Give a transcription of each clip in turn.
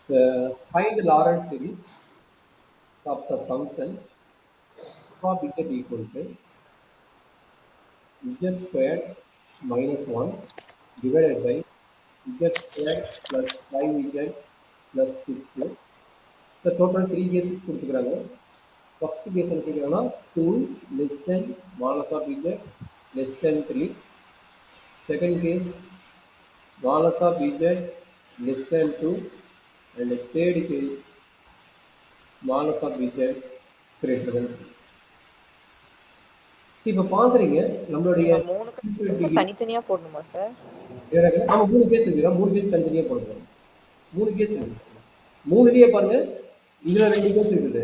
Find the Lorentz series of the function of z equal to z squared minus 1 divided by z squared plus 5z plus 6. So total 3 cases கொடுத்துக்கிறாங்க. First case என்ன கேட்குறாங்கன்னா 2 less than modulus of z less than 3. Second case modulus of z less than 2. And the third case modulus of z greater than 3. சரி இப்போ பார்க்குறீங்க நம்மளுடைய இந்த 3 தனித்தனியா போடணுமா சார்? ஆமா 3 கேஸ் இருக்குடா. 3 கேஸ் தனித்தனியா போடுறோம். 3 கேஸ் இருக்கு. 3லயே பாருங்க இதுல 2 கேஸ் இருக்குது.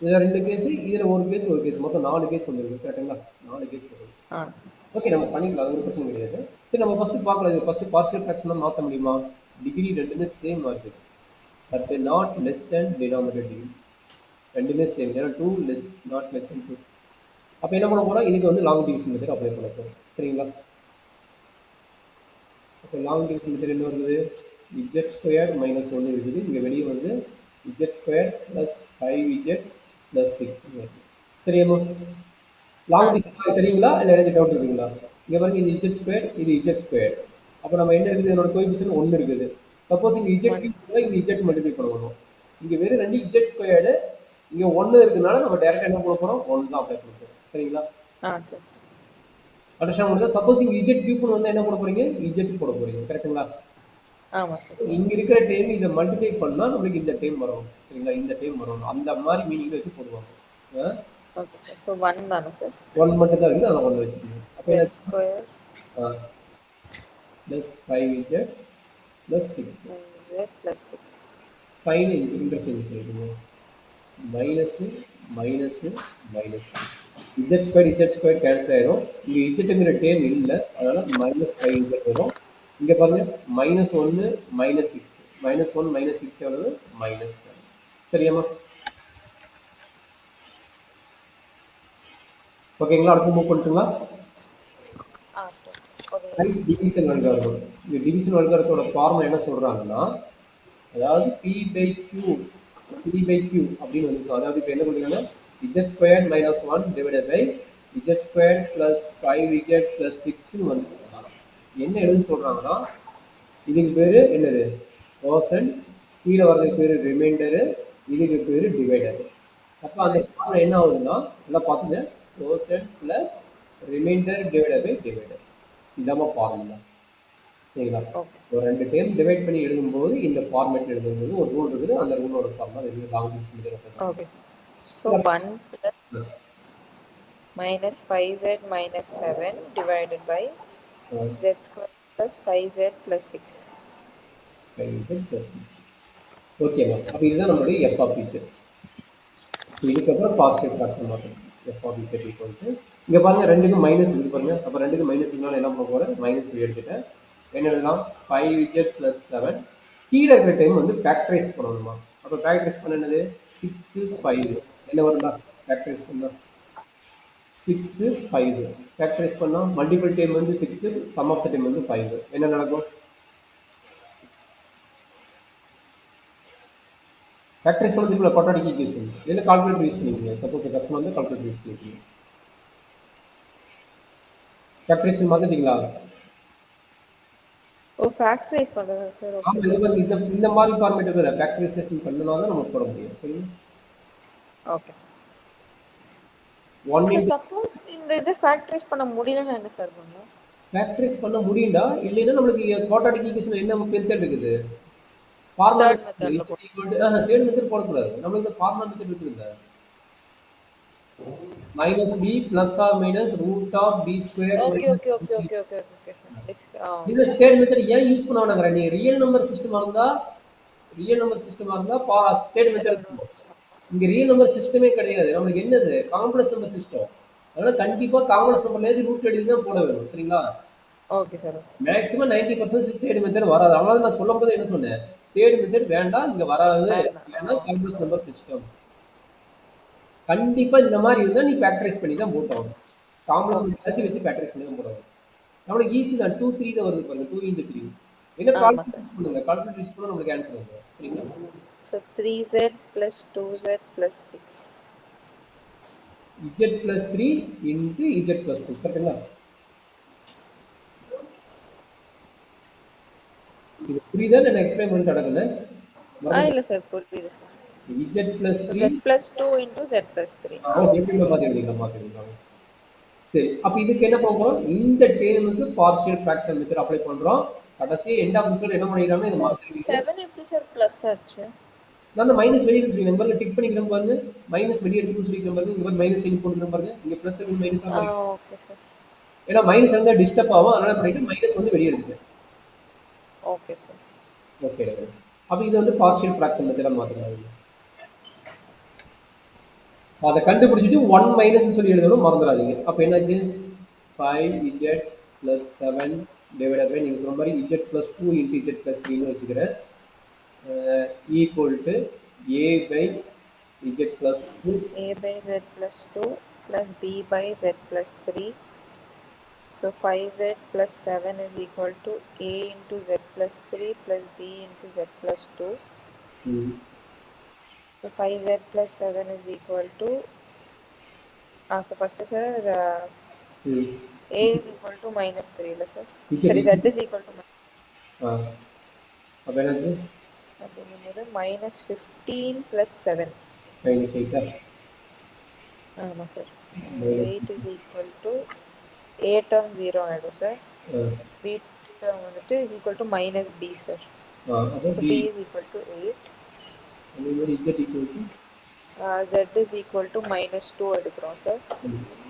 இதுல 2 கேஸ், இதுல ஒரு கேஸ், ஒரு கேஸ். மொத்தம் 4 கேஸ் வந்துருக்கு. கரெக்ட்டுங்களா? 4 கேஸ் வருது. ஓகே நம்ம பண்ணிக்கலாம். அது ஒரு பிரச்சனை கிடையாது. சரி நம்ம ஃபர்ஸ்ட் பார்க்கலாம். இது ஃபர்ஸ்ட் பார்ஷியல் ஃபிராக்ஷனா மாத்த முடியுமா? டிகிரி ரெண்டுமே சேமா இருக்கு. But not less than denominator degree. ரெண்டுமே சேம். ஏன்னா 2 லெஸ் நாட் லெஸ் தென் 2. அப்ப என்ன பண்ண போறோம்? இதுக்கு வந்து லாங் டிவிஷன் மெத்தட் அப்ளை பண்ண போறோம். சரிங்களா? அப்போ லாங் டிவிஷன் மெத்தட் என்ன வருது? z ஸ்கொயர் மைனஸ் 1 இருக்குது. இங்கே வெளியே வந்து z square plus 5z plus 6 வருது. சரியாம்மா? லாங் டிவிஷன் தெரியுங்களா இல்லை எனக்கு டவுட் இருக்குங்களா? இங்கே பாருங்க இது z ஸ்கொயர், இது z ஸ்கொயர். அப்போ நம்ம என்ன இருக்குது? என்னோட கோஎஃபிஷியன்ட் 1 இருக்குது. சப்போஸ் இங்கே z கியூப் இங்கே z மல்டிப்ளை பண்ணணும். இங்கே வெறும் 2 z ஸ்கொயர்டு, இங்கே 1 இருக்குனால நம்ம டேரெக்டாக என்ன பண்ண போகிறோம்? 1 தான் அப்ளை பண்ண போகிறோம். சரிங்களா? சரி. அண்டர்ஸ்டாண்ட் பண்ணுங்க. சப்போஸ் இங்க z கியூப்னு வந்து என்ன போட போறீங்க? z போட போறீங்க. கரெக்ட்டுங்களா? ஆமா சார். இங்க இருக்கிற டைம் இத மல்டிப்ளை பண்ணா நமக்கு இந்த டைம் வரும். சரிங்களா? இந்த டைம் வரும். அந்த மாதிரி மீனிங்ல வச்சு போடுவாங்க. Okay sir. சோ 1 தான சார்? 1 மட்டும் தான் இருக்குது. அத 1 வச்சுக்கோங்க. அப்ப z square plus 5z plus 6 z plus 6 sin interchange பண்ணிடுங்க. Minus minus minus z square cancel ஆயிடும். இங்க zங்கிற டேர்ம் இல்ல. அதனால -5z வரும். இங்க பாருங்க -1 -6 -1 -6 எவ்வளவு? -7. சரியாம்மா? ஓகேங்களா? அடுத்து மூவ் பண்ணிட்டுங்களா? சார். Division algorithm. இந்த டிவிஷன் அல்காரிதத்தோட ஃபார்முலா என்ன சொல்றாங்கன்னா, அதாவது p/q அப்படின்னு வந்து அதாவது இப்போ என்ன பண்ணுறீங்கன்னா z square minus 1 divided by z square plus 5z plus 6ன்னு வந்துச்சு. என்ன எழுத சொல்கிறாங்கன்னா இதுக்கு பேர் என்னது? பர்சன்ட். கீழே வர்றதுக்கு பேர் ரிமைண்டரு, இதுக்கு பேர் டிவைடர். அப்போ அந்த ஃபார்முலா என்ன ஆகுதுன்னா நல்லா பார்த்துங்க. Percent plus remainder divided by divider. இதாம ஃபார்முலா. சரிங்களா? ஸோ 2 டைம் டிவைட் பண்ணி எழுதும்போது இந்த ஃபார்மேட் எழுதும்போது ஒரு ரூல் இருக்குது. அந்த ரூலோட ஃபார்முலா இது long division method. Okay sir. So 1 plus minus 5z minus 7 divided by z square plus 5z plus 6. 5z plus 6. ஓகேவா? அப்போ இதுதான் நம்மளுடைய f of z. இதுக்கப்புறம் பார்ஷியல் ஃபிராக்ஷன் மாற்றணும். f of z equal to இங்கே பாருங்க ரெண்டுக்கும் மைனஸ் இருக்குது பாருங்க. அப்போ ரெண்டுக்கும் மைனஸ் இருந்தாலும் என்ன பண்ண போகிறேன்? மைனஸ் எடுத்துட்டேன். என்ன எழுதலாம்? 5z plus 7. கீழே இருக்கிற டைம் வந்து ஃபேக்டரைஸ் பண்ணணுமா? அப்போ ஃபேக்டரைஸ் பண்ண என்னது? 6 5 என்ன வரும்டா? ஃபேக்டரைஸ் பண்ணா 6 5 ஃபேக்டரைஸ் பண்ணா மல்டிபிள் டைம் வந்து 6, சம் ஆஃப் த டைம் வந்து 5. என்ன நடக்கும்? ஃபேக்டரைஸ் பண்ணதுக்குள்ள குவாட்ராட்டிக் ஈக்குவேஷன் இதில் கால்குலேட்டர் யூஸ் பண்ணிக்கோங்க. சப்போஸ் கஷ்டமாக வந்து கால்குலேட்டர் யூஸ் பண்ணிக்கோங்க. ஃபேக்டரைசேஷன் மாத்திட்டீங்களா? ஓ ஃபேக்டரைஸ் பண்றதா சார்? ஆமா இந்த மாதிரி ஃபார்மேட் இருக்குற ஃபேக்டரைசேஷன் பண்ணனா தான் நம்ம போட முடியும். சரிங்களா? ஓகே. சப்போஸ் இந்த இத ஃபேக்டரைஸ் பண்ண முடியலன்னா என்ன சார் பண்ணனும்? ஃபேக்டரைஸ் பண்ண முடியும்டா. இல்லைன்னா நமக்கு குவாட்ராட்டிக் ஈக்குவேஷன் என்ன மெத்தட் இருக்குது? ஃபார்முலா தேர்ட் மெத்தட் போடக்கூடாது. நமக்கு இந்த ஃபார்முலா மெத்தட் இருக்குதுல்ல. minus b plus or minus root of b square. Okay sir. இந்த தேர்ட் மெத்தட் ஏன் யூஸ் பண்ண வேணாங்கற? நீ ரியல் நம்பர் சிஸ்டமா இருந்தா தேர்ட் மெத்தட். இங்க ரியல் நம்பர் சிஸ்டமே கிடையாது. நமக்கு என்னது? Complex number system. அதனால கண்டிப்பா காம்ப்ளெக்ஸ் நம்பர்லேயே ரூட் எழுதி தான் போட வேணும். சரிங்களா? Okay sir. Maximum 90% third method வராது. அதனால நான் சொல்லும்போது என்ன சொன்னேன்? தேர்ட் மெத்தட் வேண்டாம், இங்க வராது. ஏன்னா காம்ப்ளெக்ஸ் நம்பர் சிஸ்டம். கண்டிப்பா இந்த மாதிரி இருந்தா நீ ஃபேக்டரைஸ் பண்ணி தான் போட்டோம். காம்ப்ளெக்ஸ் நம்பர் வச்சு ஃபேக்டரைஸ் பண்ணி தான் போடுவாங்க. நம்மளுக்கு ஈஸி தான். 2 3 தான் வருது பாருங்க. 2 × 3 இல்ல ஆமா கால்குலேட் சார். யூஸ் பண்ணுங்க. கால்குலேட் யூஸ் பண்ணா நமக்கு ஆன்சர் வந்துரும். சரிங்களா? So 3z plus 2z plus 6. z plus 3 into z plus 2 கரெக்ட்டுங்களா? இது புரியுதா இல்ல நான் எக்ஸ்பிளைன் பண்ணிட்டு அடக்குனேன்? இல்ல சார் புரியுது sir. z plus So 3 z plus 2 into z plus 3. Okay Okay எப்படி sir. மாத்தி எழுதிக்கலாம் மாத்தி எழுதிக்கலாம். சரி அப்ப இதுக்கு என்ன பண்ண போறோம்? இந்த டேர்முக்கு பார்ஷியல் ஃபிராக்ஷன் மெத்தட் அப்ளை பண்றோம். கடைசி எண்ட் ஆஃப் ரிசல்ட் என்ன பண்ணிக்கிறாங்க இதை Sir மாத்திருக்கீங்க. 7 எப்படி சார் பிளஸ் ஆச்சு? நான் அந்த மைனஸ் வெளியே எடுத்து சொல்லிக்கிறேன் பாருங்க, டிக் பண்ணிக்கிறேன் பாருங்க, மைனஸ் வெளியே எடுத்து சொல்லிக்கிறேன் பாருங்க, இங்க பாருங்க மைனஸ் சைன் போட்டுக்கிறேன் பாருங்க, இங்க பிளஸ் இருக்கு மைனஸா மாறி. Okay sir. ஏன்னா மைனஸ் இருந்தா டிஸ்டர்ப் ஆகும், அதனால பண்ணிட்டு மைனஸ் வந்து வெளியே எடுத்துட்டேன். Okay sir. ஓகே அப்ப இது வந்து பார்ஷியல் ஃபிராக்ஷன் மெத்தடா மாத்திக்கலாம். அதை கண்டுபிடிச்சிட்டு 1 மைனஸ் சொல்லி எழுதணும் மறந்துடாதீங்க. அப்ப என்னாச்சு 5z plus 7 divided by நீங்க சொன்ன மாதிரி z plus 2 into z plus 3 ன்னு வச்சுக்கிறேன். equal to a by z plus 2 a by z plus 2 plus b by z plus 3. So 5z plus 7 is equal to a into z plus 3 plus b into z plus 2. So 5z plus 7 is equal to so first sir a is equal to minus 3 இல்ல sir. Sorry z is equal to அப்ப என்னாச்சு அப்படிங்கும்போது minus 15 plus 7. minus 8 ஆமா sir. 8 is equal to a term 0 ஆயிடும் sir. b term வந்துட்டு is equal to minus b sir. அப்ப So b is equal to 8. அதே மாதிரி z equal to z is equal to minus 2 எடுக்கிறோம் sir.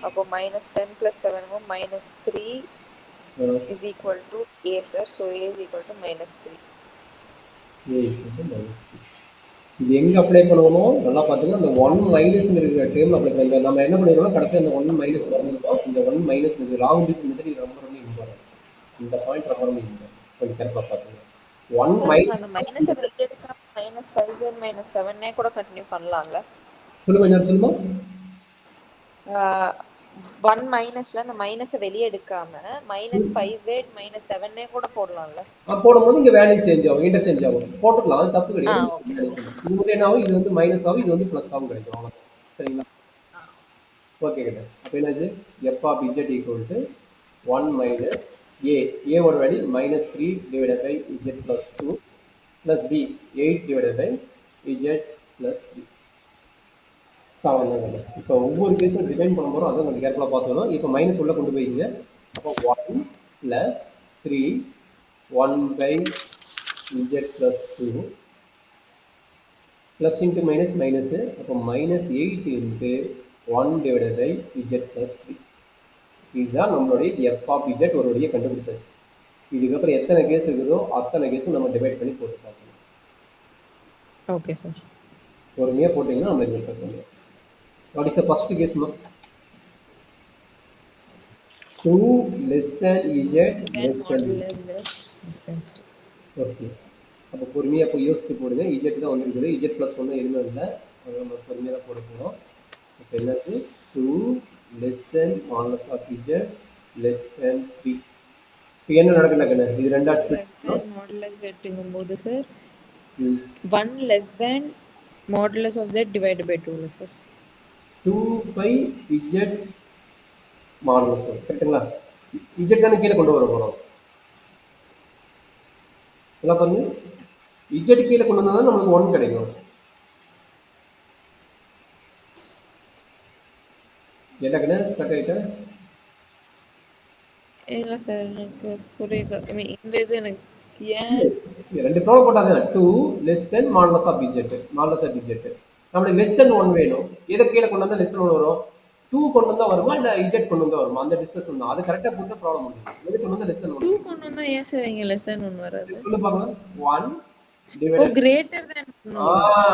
அப்போ minus 10 plus 7 minus 3 is equal to a sir. So a is equal to minus 3. a equal to minus 3. இது எங்க apply பண்ணுவோம் நல்லா பாத்தீங்கன்னா அந்த 1 மைனஸ் இருக்கிற டேர்ம்ல அப்ளை பண்ணுங்க. நம்ம என்ன பண்ணிரோம்னா கடைசியா அந்த 1 மைனஸ் வரணும். இந்த 1 மைனஸ் இந்த ராங் டிஜிட் மெத்தட் இது ரொம்ப ரொம்ப இம்பார்ட்டன்ட். இந்த பாயிண்ட் ரொம்ப ரொம்ப இம்பார்ட்டன்ட். கொஞ்சம் கேர்ஃபுல்லா பாத்துங்க. 1 மைனஸ் அந்த மைனஸ் வெளிய எடுக்காம minus 5z minus 7 நே கூட கண்டினியூ பண்ணலாம்ல. சொல்லுங்க என்ன சொல்லுமா? 1 மைனஸ்ல அந்த மைனஸ் வெளிய எடுக்காம minus 5z minus 7 நே கூட போடலாம்ல. போடும்போது இங்க வேல்யூ சேஞ்ச் ஆகும், இன்டர்சேஞ்ச் ஆகும். போட்டுக்கலாம், அது தப்பு கிடையாது. ஓகே. இது வந்து என்ன ஆகும்? இது வந்து மைனஸ் ஆகும், இது வந்து பிளஸ் ஆகும் கிடைக்கும். அவ்வளவுதான். சரிங்களா? ஓகே கிட்ட. அப்ப என்னாச்சு? f of z equal to 1 minus a. a ஓட value minus 3 divided by z plus 2 plus b 8 divided by z plus 3. சாவந்தாங்க. இப்போ ஒவ்வொரு கேஸும் டிஃபைன் பண்ண போறோம், அதை கொஞ்சம் கேர்ஃபுல்லா பார்த்துக்கணும். இப்போ மைனஸ் உள்ள கொண்டு போய்ங்க. அப்போ 1 plus 3 1 by z plus 2 plus into minus minus அப்போ minus 8 into 1 divided by z plus 3. இதுதான் நம்மளுடைய f of z ஒரு வழியை கண்டுபிடிச்சாச்சு. இதுக்கப்புறம் எத்தனை கேஸ் இருக்குதோ அத்தனை கேஸும் நம்ம டிவைட் பண்ணி போட்டு பார்க்கணும். Okay sir. பொறுமையாக போட்டிங்கன்னா நம்ம கேஸ் பண்ணுவோம். What is the first case, ma? 2 less than z less than okay. அப்போ பொறுமையாக அப்போ யோசிச்சு போடுங்க. இஜெட் தான் வந்துருக்குது. இஜெட் ப்ளஸ் ஒன்று எதுவுமே இல்லை. அதை நம்ம பொறுமையாக தான் போட போகிறோம். இப்போ என்னாச்சு 2 less than modulus of z less than 3. இப்போ என்ன நடக்குதுன்னா இது ரெண்டாச்சு modulus z sir 1 less than modulus of z divided by 2 sir 2 by z modulus கரெக்டுங்களா? இஜெட் தானே கீழே கொண்டு வர போகிறோம். எல்லாம் பாருங்க, இஜெட் கீழே கொண்டு வந்தா தான் நமக்கு 1 கிடைக்கும். என்னக்கண்ணே ஸ்டக் ஆகிட்டேன்? இல்லை சார் எனக்கு புரியல. இந்த இது எனக்கு ஏன் ரெண்டு ப்ராப்ளம் போட்டாங்க. 2 less than modulus of z modulus of z நம்மளுக்கு less than 1 வேணும். எதை கீழே கொண்டு வந்தால் less than 1 வரும்? 2 கொண்டு வந்தா வருமா இல்லை இஜெட் கொண்டு வந்தா வருமா? அந்த டிஸ்கஷன் தான். அது கரெக்டாக போட்டு ப்ராப்ளம் முடியும். எது கொண்டு வந்தா less than 1 2 கொண்டு வந்தா ஏன் சார் இங்க less than 1 வராது? சொல்லு பார்க்கலாம். 1 டிவைடட் கிரேட்டர் than 1.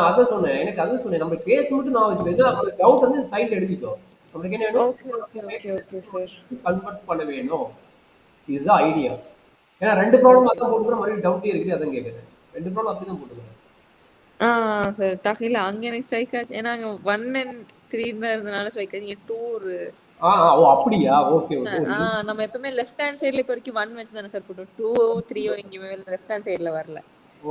அதான் சொன்னேன். எனக்கு அதான் சொன்னேன். நம்ம கேஸ் மட்டும் நான் வச்சுக்கோ. இது நமக்கு டவுட் வந்து சைடுல எழுதிக்கோ. நமக்கு என்ன வேணும்? Okay sir. கன்வர்ட் பண்ண வேணும். இதுதான் ஐடியா. ஏன்னா ரெண்டு ப்ராப்ளம் அதான் போட்டுக்கிற மாதிரி டவுட்டே இருக்குது. அதான் கேட்குறேன். ரெண்டு ப்ராப்ளம் அப்படி தான் போட்டுக்கிறேன். சார் டக்கில அங்கே எனக்கு ஸ்ட்ரைக் ஆச்சு. ஏன்னா அங்கே 1 and 3 தான் இருந்தனால ஸ்ட்ரைக் ஆச்சு. 2 ஒரு ஓ அப்படியா? Okay, okay. நம்ம எப்பவுமே லெஃப்ட் ஹேண்ட் சைடுல இப்போ வரைக்கும் 1 வச்சு தானே சார் போட்டோம். 2 3 எங்கேயுமே லெஃப்ட் ஹேண்ட் சைடுல வரல.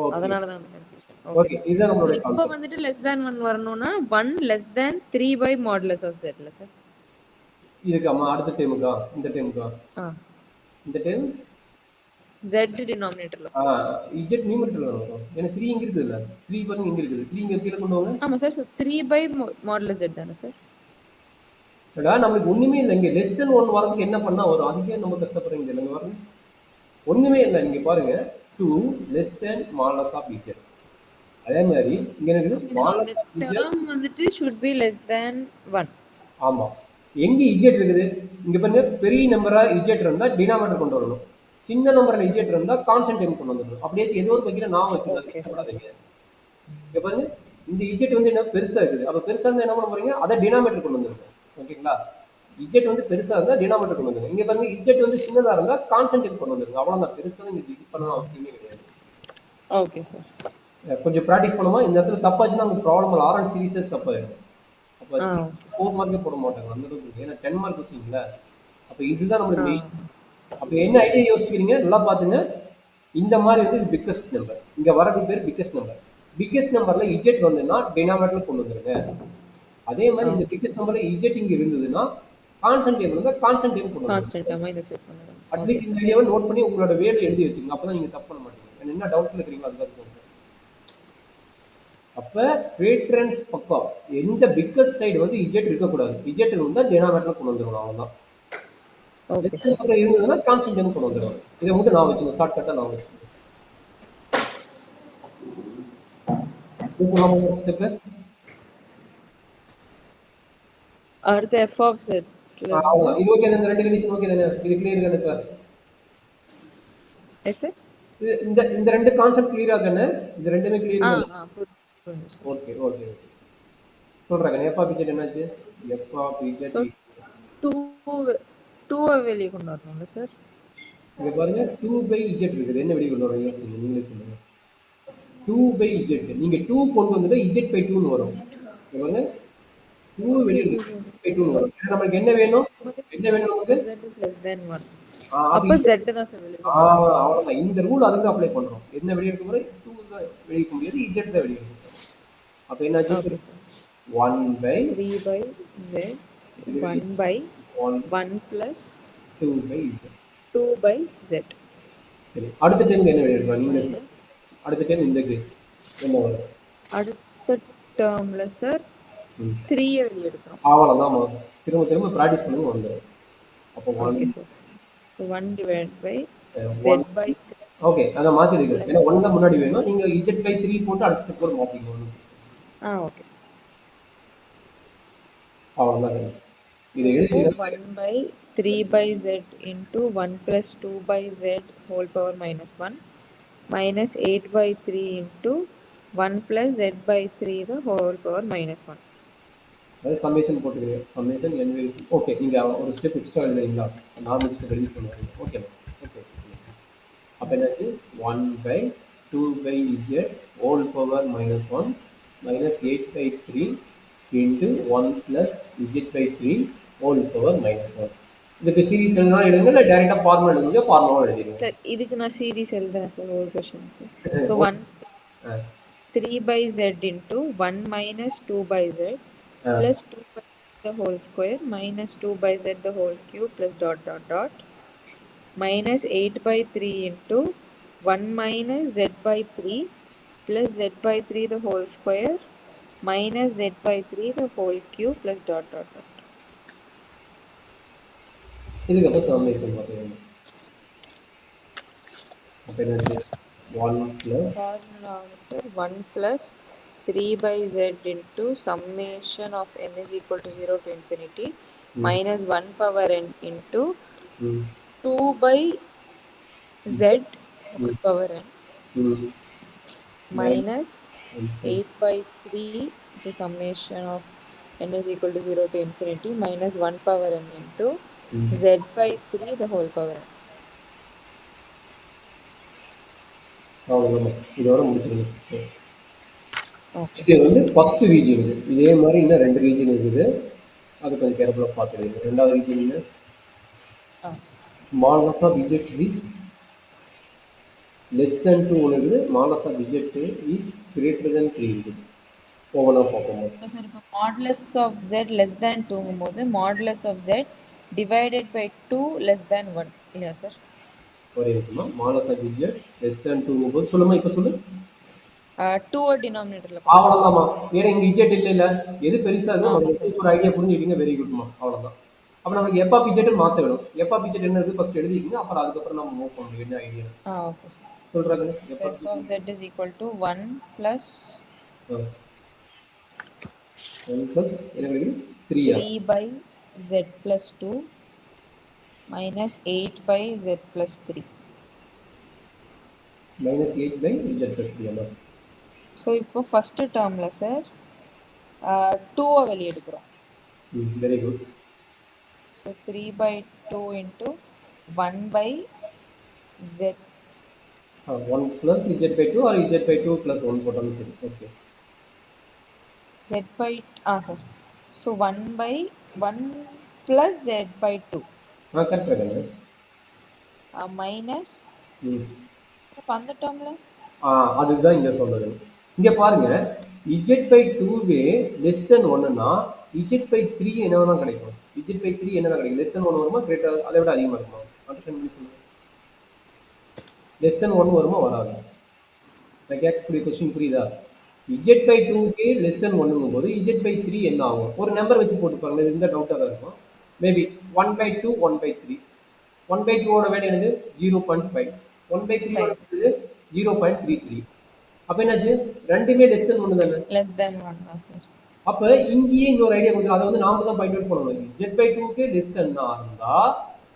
ஓகே. அதனால தான் அந்த கன்ஃபியூஷன். Okay okay. சார். இதுதான் நம்மளுடைய இப்போ கான்செப்ட். வந்துட்டு லெஸ் தேன் 1 வரணும்னா 1 less than 3 by modulus of z இல்ல சார்? இதுக்காமா அடுத்த டேர்முக்கா? இந்த டேர்முக்கா? ஆ இந்த டேர்ம் z டினாமினேட்டர்ல. இஜெட் நியூமரேட்டர்ல வரும். ஏன்னா 3 இங்க இருக்குதுல்ல. 3 பாருங்க இங்க இருக்குது. 3 இங்க கீழ கொண்டு வாங்க. ஆமா sir. So 3 by modulus z தானே சார்? ஏடா நம்மளுக்கு ஒண்ணுமே இல்ல. இங்க லெஸ் தென் 1 வரதுக்கு என்ன பண்ணா வரும்? அதுக்கே நம்ம கஷ்டப்படுறீங்க. இல்லைங்க பாருங்க. ஒண்ணுமே இல்ல. நீங்க பாருங்க. 2 less than modulus of z. அதே மாதிரி இங்க இருக்குது ஓகே. ஸோ அந்த மாடுலஸ் ஆஃப் இஜெட். டேர்ம் வந்துட்டு should be less than 1. ஆமா. எங்க இஜெட் இருக்குது? இங்க பாருங்க பெரிய நம்பரா இஜெட் இருந்தா டினாமினேட்டர் கொண்டு வரணும். சின்ன நம்பர்ல இஜெட் இருந்தா கான்ஸ்டன்ட் டைம் கொண்டு வந்துடணும். அப்படியே ஏதோ ஒரு பக்கத்துல நான் வச்சுக்கலாம். Okay sir. கஷ்டப்படாதீங்க. இங்க பாருங்க இந்த இஜெட் வந்து என்ன பெருசா இருக்குது. அப்ப பெருசா இருந்தா என்ன பண்ண போறீங்க? அதை டினாமினேட்டர் கொண்டு வந்துருங்க. ஓகேங்களா? இஜெட் வந்து பெருசா இருந்தா டினாமினேட்டர் கொண்டு வந்துருங்க. இங்க பாருங்க இஜெட் வந்து சின்னதா இருந்தா கான்ஸ்டன்ட் டைம் கொண்டு வந்துருங்க. அவ்வளவுதான். பெருசா இங்க இது பண்ணணும் அவசியமே கிடையாது. Okay sir. கொஞ்சம் ப்ராக்டிஸ் பண்ணுமா இந்த இடத்துல தப்பாச்சுன்னா அந்த ப்ராப்ளம் ஆர்என் சீரிஸே தப்பாயிடும். அப்போ ஓகே 4 மார்க்கே போட மாட்டாங்க அந்த அளவுக்கு இருக்கு. ஏன்னா 10 மார்க் வச்சுங்கள. அப்போ இதுதான் நம்மளுக்கு மெயின். சார். அப்போ என்ன ஐடியா யோசிக்கிறீங்க நல்லா பார்த்துங்க. இந்த மாதிரி வந்து இது பிக்கஸ்ட் நம்பர். இங்க வரது பேர் பிக்கஸ்ட் நம்பர். பிக்கஸ்ட் நம்பர்ல இஜெட் வந்துன்னா டினாமினேட்டர் கொண்டு வந்துருங்க. அதே மாதிரி இந்த பிக்கஸ்ட் நம்பர்ல இஜெட் இங்க இருந்ததுன்னா கான்ஸ்டன்ட் டைம் இருந்தா கான்ஸ்டன்ட் டைம் கொண்டு வந்துருங்க. கான்ஸ்டன்ட் டேர்மா இதை செட் பண்ணுங்க. ஓகே அட்லீஸ்ட் இந்த சார். ஐடியாவை நோட் பண்ணி உங்களோட வேலை எழுதி வச்சுங்க. அப்பதான் நீங்க தப்பு பண்ண மாட்டீங்க. என்ன டவுட்ல இருக்கிறீங்களோ அதுக்காக சொல்றேன். அப்ப பேட்ரன்ஸ் பக்கம் எந்த பிக்கஸ்ட் சைடு வந்து இஜெட் இருக்கக்கூடாது. இஜெட் இருந்தா டினாமினேட்டர் கொண்டு வந்துடணும் அவ்வளவுதான். Okay less sir. பக்கம் இருந்ததுன்னா கான்ஸ்டன்ட் டைம் கொண்டு வந்துடும். இதை மட்டும் நான் வச்சுக்கோங்க. ஷார்ட் கட்டா நான் வச்சுக்கோங்க. ஸ்டெப் அடுத்து f of z ல அவ்வளவுதான். இது ஓகே தானே? ரெண்டு கண்டிஷன் ஓகே தானே? இது கிளியர் தானே இப்ப? Yes sir. இந்த இந்த ரெண்டு கான்செப்ட் கிளியரா தானே? இது ரெண்டுமே கிளியர் தானே? புரியுது சார். Okay okay okay. சொல்றேன். எஃப் ஆஃப் இஜெட் என்னாச்சு? எஃப் ஆஃப் இஜெட் ஸோ 2 வெளியே கொண்டு வரணும்ல சார்? இங்க பாருங்க 2 பை இஜெட் இருக்குது. என்ன வெளியே கொண்டு வரோம் யோசிங்க. நீங்களே சொல்லுங்க. 2 பை இஜெட். நீங்க 2 கொண்டு வந்துட்டா இஜெட் பை 2 வரும். இங்க பாருங்க 2 வெளியே இருக்கு. பை 2 வரும். ஏன்னா நமக்கு என்ன வேணும்? என்ன வேணும் நமக்கு? z is less than 1. அப்ப அப்ப z தான் சார் வெளியே. அவ்வளவுதான். இந்த ரூல் அதுக்கு அப்ளை பண்றோம். என்ன வெளியே எடுக்க முடியாது? 2 தான் வெளியே எடுக்க முடியாது. இஜெட் தான் வெளியே எடுக்க முடியும். அப்ப என்னாச்சு? Okay sir. 1 by 3 by z 1 by 1 plus 2 by z. 2 by z. சரி. அடுத்த டைம்க்கு என்ன வெளியே எடுக்கலாம்? நீங்க அடுத்த டைம் இந்த கேஸ் என்ன வரும்? அடுத்த டேர்ம்ல சார் 3 வெளியே எடுக்கிறோம். அவ்வளவுதான். திரும்ப திரும்ப பிராக்டிஸ் பண்ணுங்க வந்துடும். அப்போ okay sir. So 1 divided by one z by 3. Okay அதை மாற்றி எடுக்கிறேன். ஏன்னா 1 தான் முன்னாடி வேணும். நீங்க இஜெட் பை 3 போட்டு அடுத்த ஸ்டெப் கூட மாற்றிக்கணும். Okay sir. அவ்வளோதான். இதை எழுதி 1 by 3 by z into 1 plus 2 by z whole power minus 1 minus 8 by 3 into 1 plus z by 3 the whole power minus 1. அதாவது சம்மேஷன் போட்டுக்கிறேன். சம்மேஷன் என்வேஸ். ஓகே நீங்கள் ஒரு ஸ்டெப் எக்ஸ்ட்ரா எழுதுறீங்களா? நார்மல் ஸ்டெப் எழுதி பண்ணுவாங்க. Okay okay. அப்போ என்னாச்சு? 1 by 2 by z whole power minus 1 minus 8 by 3 into 1 plus z by 3 whole power minus 1. இதுக்கு சீரிஸ் எழுதுனா எழுதுங்க, இல்லை டேரெக்டாக ஃபார்முலா எழுதுங்க. ஃபார்முலாவும் எழுதிடுங்க. சார் இதுக்கு நான் சீரிஸ் எழுதுறேன் சார் ஒரு கொஸ்டினுக்கு. So 1 3 by z into 1 minus 2 by z plus 2 by the whole square minus 2 by z the whole cube plus dot dot dot minus 8 by 3 into 1 minus z by 3 plus z by 3 the whole square minus z by 3 the whole cube plus dot dot dot. இதுக்கப்புறம் summation பார்த்தீங்கன்னா அப்போ என்னாச்சு? 1 plus Formula sir 1 plus 3 by z into summation of n is equal to 0 to infinity minus 1 power n into 2 by z whole power n minus 8 by 3 the summation of n is equal to 0 to infinity minus 1 power n into z by 3 the whole power n. அவ்வளோதான். இதோட முடிச்சிருங்க. Okay. இது வந்து first region. இது இதே மாதிரி இன்னும் 2 region இருக்குது. அது கொஞ்சம் கேர்ஃபுல்லாக பார்த்துடுவீங்க. ரெண்டாவது இருக்கீங்க ஆ modulus of z is less than 2 ஒன்று இருக்குது, modulus of z is greater than 3 இருக்குது. ஒவ்வொன்றா பார்ப்போம். சார் இப்போ modulus of z less than டூங்கும் போது modulus of z divided by 2 less than 1 இல்லையா சார்? ஒரே நிமிஷமா modulus of z less than 2ங்கும் போது சொல்லுமா, இப்போ சொல்லு. 2 டினாமினேட்டரில் அவ்வளோதாம்மா. ஏன்னா இங்கே இஜெட் இல்லை, எது பெருசாக இருக்கோ ஆமாம் நம்ம சார். ஒரு ஐடியா புரிஞ்சுக்கிட்டீங்க, வெரி குட்மா. அவ்வளோதான். அப்போ நமக்கு எப்பா பிஜெட்டு மாற்ற வேணும். எப்பா பிஜெட் என்ன இருக்குது ஃபஸ்ட் எழுதிக்கிங்க, அப்புறம் அதுக்கப்புறம் நம்ம மூவ் பண்ண முடியும். என்ன ஐடியா ஓகே சார். சொல்கிறாங்க? எப்பா f of z is equal to 1 plus 1 plus என்ன கிடைக்குது 3 3 by z plus 2 minus 8 by z plus 3. minus 8 by z plus 3 அம்மா. ஸோ இப்போ ஃபஸ்ட்டு டேர்மில் சார் 2 வெளியே எடுக்கிறோம். Very good. So 3 by 2 into 1 by z. 1 plus z by 2 or z by 2 plus 1 போட்டாலும் சரி. Okay. z by sir. So 1 by 1 plus z by 2. கரெக்டாக தானே. Minus இப்போ அந்த டேர்மில் அதுதான் இங்கே சொன்னது. இங்கே பாருங்க, இஜெட் பை 2வே லெஸ் தென் 1னா இஜெட் பை 3 என்ன தான் கிடைக்கும். இஜெட் பை 3 என்ன கிடைக்கும், லெஸ் தென் 1 வருமா, கிரேட்டர் அதை விட அதிகமாக இருக்குமா? அண்டர்ஸ்டாண்ட் பண்ணி சொல்லுங்க. லெஸ் தென் 1 வருமா வராது? நான் கேட்கக்கூடிய கொஸ்டின் புரியுதா? இஜெட் பை 2கே லெஸ் தென் 1ங்கும் போது இஜெட் பை 3 என்ன ஆகும்? ஒரு நம்பர் வச்சு போட்டு பாருங்க, இது இந்த டவுட்டாக தான் இருக்கும். Maybe 1 by 2 1 by 3. 1 by 2ஓட வேல்யூ என்னது 0.5. 1 by 3 ஓட வேல்யூ 0.33. அப்ப என்னாச்சு, ரெண்டுமே லெஸ் தென் 1 தானே. லெஸ் தென் 1 தான் சார். அப்ப இங்கேயே இன்னொரு ஐடியா கொடுத்து அதை வந்து நாம தான் பாயிண்ட் அவுட் பண்ணணும். z by 2க்கு லெஸ் தென்னா இருந்தா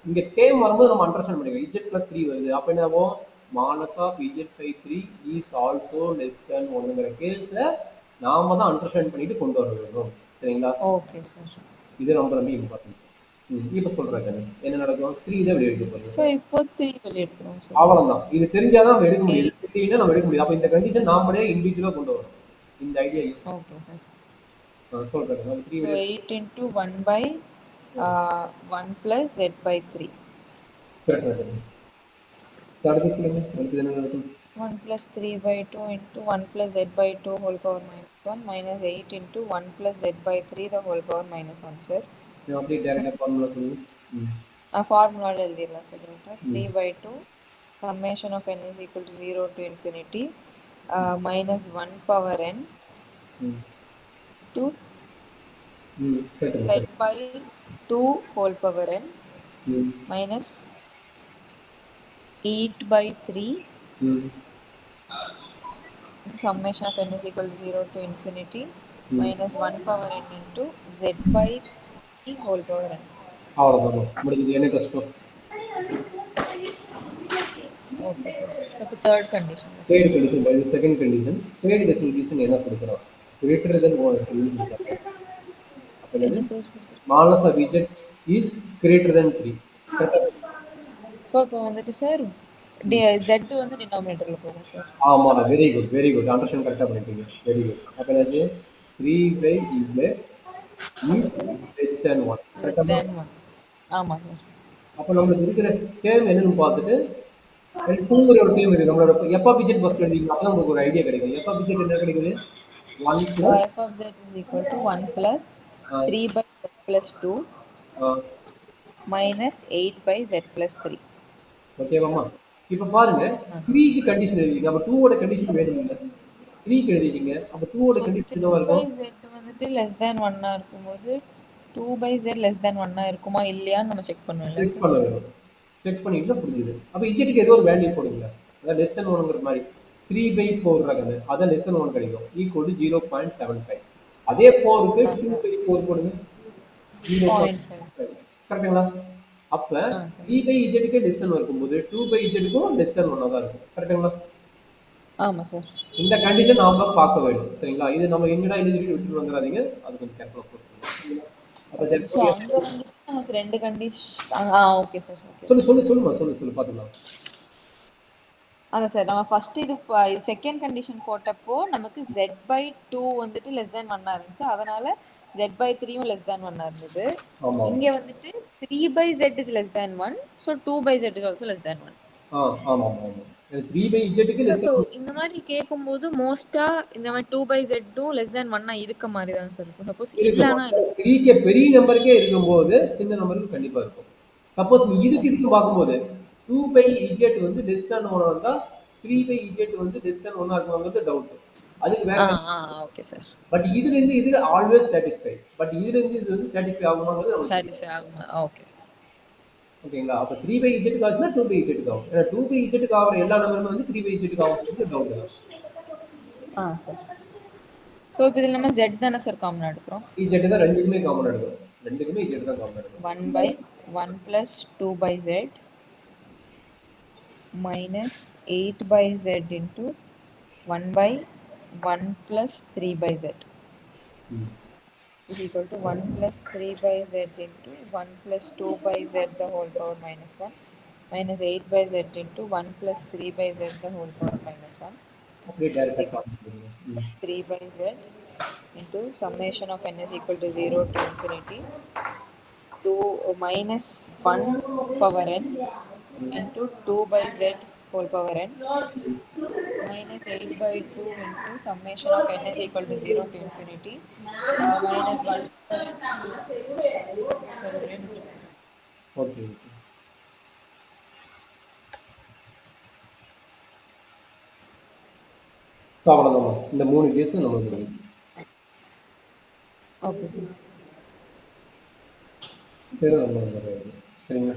இங்க டேம் வரும்போது நம்ம அண்டர்ஸ்டாண்ட் பண்ணிக்கலாம். z plus 3 வருது, அப்ப என்ன ஆகும், modulus of z by 3 is also less than 1ங்கிற கேஸை நாம தான் அண்டர்ஸ்டாண்ட் பண்ணிட்டு கொண்டு வர வேண்டும். சரிங்களா? Okay sir. இது ரொம்ப ரொம்ப இம்பார்ட்டன்ட். இப்போ சொல்றேன் என்ன நடக்கும், 3 தான் வெளியே எடுக்க போறோம். ஸோ இப்போ 3 வெளியே எடுத்துருவோம் சார். அவ்வளவுதான். இது தெரிஞ்சாதான் நம்ம எடுக்க முடியும். தெரியும்னா நம்ம எடுக்க முடியும். அப்ப இந்த கண்டிஷன் நாமளே இண்டிவிஜுவலா கொண்டு வரோம். இந்த ஐடியா யூஸ். Okay sir. சொல்றேன். 3 So 8 into 1 by 1 plus z by 3. Correct. அடுத்து சொல்லுங்க, அடுத்து என்ன நடக்கும்? 1 plus 3 by 2 into 1 plus z by 2 whole power minus 1 minus 8 into 1 plus z by 3 the whole power minus 1 sir. அப்படியே டைரக்டா ஃபார்முலா சொல்லுங்க. Formula எழுதிடலாம் sir. 3 by 2 summation of n is equal to 0 to infinity minus 1 power n to z by 2 whole power n minus 8 by 3 summation of n is equal to 0 to infinity minus 1 power n into z by 3 whole power n. அவ்வளவுதான் முடிஞ்சது. என்ன கஷ்டம்? Okay sir. So இப்போ third condition. Third condition by second condition. Third condition என்ன கொடுக்குறோம், greater than 1. அப்ப என்ன சார்? Modulus of z is greater than 3. So இப்போ வந்துட்டு சார் z வந்து டினாமினேட்டரில் போகும் சார். ஆமாடா, very good very good. Understand கரெக்டாக பண்ணிட்டீங்க, வெரி குட். அப்போ என்னாச்சு, 3 by z is less than 1. Less than 1. ஆமாம் சார். அப்போ நம்மளுக்கு இருக்கிற டேர்ம் என்னன்னு பார்த்துட்டு 2ங்கிற ஒரு டேர்ம் இருக்குது. நம்மளோட எப்பா பிஜெட் ஃபர்ஸ்ட் எழுதிக்கலாம். அப்போ உங்களுக்கு ஒரு ஐடியா கிடைக்கும். எப்பா பிஜெட் என்ன கிடைக்குது, 1 plus f of z is equal to 1 plus 3 by z plus 2 minus 8 by z plus 3. ஓகேவாம்மா? இப்போ பாருங்க, 3க்கு கண்டிஷன் எழுதிங்க. அப்போ 2ஓட கண்டிஷன் வேணும் இல்லை, 3க்கு எழுதிட்டீங்க. அப்போ 2ஓட கண்டிஷன் என்னவா இருக்கும், z வந்துட்டு less than 1 இருக்கும்போது 2 by z less than 1 இருக்குமா இல்லையான்னு நம்ம செக் பண்ணுவோம். செக் பண்ண வேணும். செக் பண்ணிட்டு புரிஞ்சுது. அப்போ இஜெட்டுக்கு ஏதோ ஒரு வேல்யூ போடுங்க. அதான் லெஸ் தென் 1ங்கிற மாதிரி 3 by 4 இருக்குது, அதான் லெஸ் தென் 1 கிடைக்கும், ஈக்குவல் டு 0.75. அதே 4க்கு 2 by 4 போடுங்க, 0.5. கரெக்டுங்களா? அப்ப 3 by z லெஸ் தென் இருக்கும்போது 2 by z லெஸ் தென் 1 தான் இருக்கும். கரெக்டுங்களா? ஆமா சார். இந்த கண்டிஷன் நாம பார்க்க வேண்டும். சரிங்களா? இது நம்ம எங்கடா எழுதிட்டு விட்டுட்டு வந்துடாதீங்க, அது கொஞ்சம் கேர்ஃபுல்லா போட்டுக்கோங்க. அப்ப சோ அங்க வந்து நமக்கு ரெண்டு கண்டிஷன். Okay sir. ஓகே. சொல்லு பாத்துக்கலாம். அதான் சார், நம்ம ஃபர்ஸ்ட் இது செகண்ட் கண்டிஷன் போட்டப்போ நமக்கு z by 2 வந்துட்டு less than 1 இருந்துச்சு. அதனால z by 3யும் less than 1 இருந்தது. ஆமாம். இங்க வந்துட்டு 3 by z is less than 1. So 2 by z is also less than 1. ஆமாம் ஆமாம். 3/z சார், லெஸ் ஸோ இந்த மாதிரி கேட்கும்போது மோஸ்டா இந்த மாதிரி 2 by z2 less than 1 இருக்க மாதிரி தான் சார் இருக்கும். சப்போஸ் இல்லைன்னா என்ன சார்? 3 பெரிய நம்பருக்கே இருக்கும்போது சின்ன நம்பருக்கு கண்டிப்பா இருக்கும். சப்போஸ் நீ இதுக்கு இதுக்கு பார்க்கும்போது 2/z வந்து லெஸ் தேன் 1 வந்தா 3/z வந்து லெஸ் தேன் 1 இருக்குங்கிறது டவுட். அதுக்கு வேற ஓகே சார். பட் இதுல இருந்து இது ஆல்வேஸ் சாட்டிஸ்ஃபை. பட் இதுல இருந்து இது வந்து சாட்டிஸ்ஃபை ஆகுமாங்கிறது நமக்கு தெரியும். சாட்டிஸ்ஃபை ஆகுமா? ஓகே. ஓகேங்களா? அப்ப 3/z ஆச்சுன்னா 2/z ஆகும். ஏன்னா 2/z ஆகுற எல்லா நம்பருமே வந்து 3/z ஆகும்ங்கிறது டவுட் தான். சார். ஸோ இப்போ இதில் நம்ம z தானே சார் காமனாக எடுக்கிறோம்? z தான் ரெண்டுக்குமே காமனா எடுக்கிறோம். ரெண்டுக்குமே z தான் காமனா எடுக்கிறோம். 1 by 1 plus 2 by z minus 8 by z into 1 by 1 plus 3 by z is equal to 1 plus 3 by z into 1 plus 2 by z the whole power minus 1 minus 8 by z into 1 plus 3 by z the whole power minus 1 அப்படியே டைரக்டா காமிச்சிருங்க. 3 by z into summation of n is equal to 0 to infinity 2 minus 1 power n into 2 by z whole power n minus 8 by 2 into summation of n is equal to 0 to infinity minus 1 okay okay. So அவ்வளோதான். இந்த 3 கேஸும் நமக்கு இருக்கு. Okay sir. சரி, சரிங்களா?